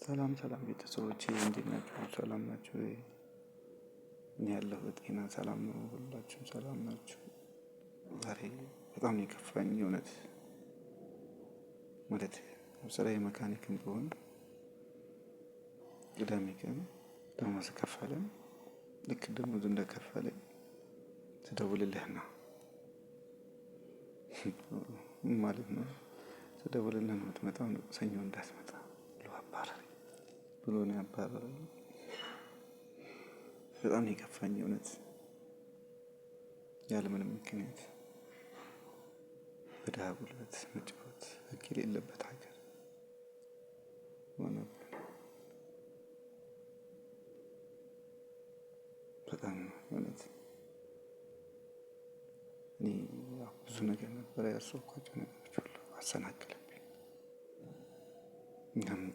ሰላም ሰላም ቤተሰቦቼ እንዴት ናችሁ? ሰላም ናችሁ? እኔ ያለሁ በጤና ሰላም ነው። ሁላችሁም ሰላም ናችሁ? ዛሬ በጣም ነው የከፋኝ እውነት ማለት ስራዬ መካኒክም ብሆን ቅዳሜ ቀን ደሞዝ ከፈለን። ልክ ደሞዝ እንደከፈለኝ ትደውልልህና ማለት ነው ትደውልልህ ነው የምትመጣው ሰኞ እንዳትመጣ ብሎ አባረረኝ ብሎ ነው ያባረረኝ። በጣም ነው የከፋኝ እውነት ያለምንም ምክንያት በድሃ ጉልበት መጫወት ህግ የሌለበት ሀገር ሆነብን። በጣም እውነት እኔ ብዙ ነገር ነበር ያሰብኳቸው ነገሮች ሁሉ አሰናከለብኝ። እንደምን